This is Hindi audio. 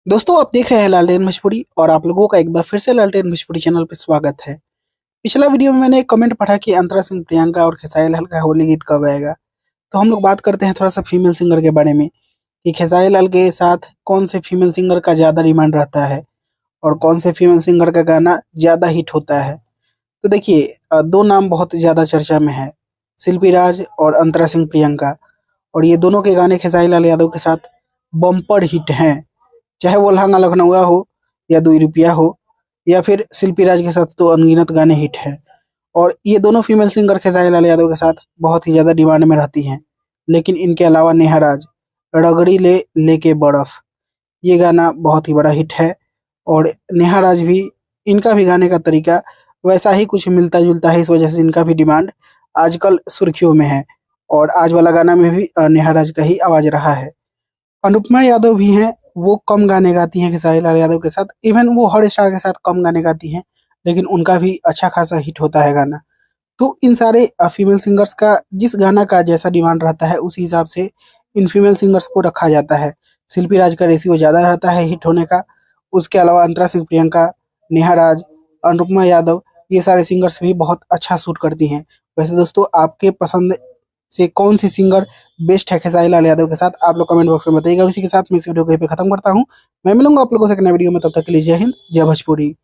दोस्तों आप देख रहे हैं लालटेन भोजपुरी और आप लोगों का एक बार फिर से लालटेन भोजपुरी चैनल पर स्वागत है। पिछला वीडियो में मैंने एक कमेंट पढ़ा कि अंतरा सिंह प्रियंका और खेसारी लाल का होली गीत कब आएगा। तो हम लोग बात करते हैं थोड़ा सा फीमेल सिंगर के बारे में कि खेसारी लाल के साथ कौन से फीमेल सिंगर का ज़्यादा डिमांड रहता है और कौन से फीमेल सिंगर का गाना ज़्यादा हिट होता है। तो देखिए दो नाम बहुत ज़्यादा चर्चा में है, शिल्पी राज और अंतरा सिंह प्रियंका। और ये दोनों के गाने खेसारी लाल यादव के साथ बम्पर हिट हैं, चाहे वो लहंगा लखनऊआ हो या दुई रुपया हो या फिर शिल्पी राज के साथ तो अनगिनत गाने हिट है। और ये दोनों फीमेल सिंगर खेसारी लाल यादव के साथ बहुत ही ज़्यादा डिमांड में रहती हैं। लेकिन इनके अलावा नेहा राज रगड़ी ले लेके बर्फ, ये गाना बहुत ही बड़ा हिट है। और नेहा राज भी, इनका भी गाने का तरीका वैसा ही कुछ मिलता जुलता है, इस वजह से इनका भी डिमांड आजकल सुर्खियों में है। और आज वाला गाना में भी नेहा राज का ही आवाज रहा है। अनुपमा यादव भी हैं, वो कम गाने गाती हैं खेसारी लाल यादव के साथ, इवन वो हर स्टार के साथ कम गाने गाती हैं, लेकिन उनका भी अच्छा खासा हिट होता है गाना। तो इन सारे फीमेल सिंगर्स का जिस गाना का जैसा डिमांड रहता है उसी हिसाब से इन फीमेल सिंगर्स को रखा जाता है। शिल्पी राज का रेशियो ज़्यादा रहता है हिट होने का। उसके अलावा अंतरा सिंह प्रियंका, नेहा राज, अनुपमा यादव, ये सारे सिंगर्स भी बहुत अच्छा शूट करती हैं। वैसे दोस्तों आपके पसंद से कौन सी सिंगर बेस्ट है खेसारी लाल यादव के साथ, आप लोग कमेंट बॉक्स में बताइएगा। इसी के साथ मैं इस वीडियो को यहीं पे खत्म करता हूँ। मैं मिलूंगा आप लोगों से एक नए वीडियो में, तब तक के लिए जय हिंद, जय भोजपुरी।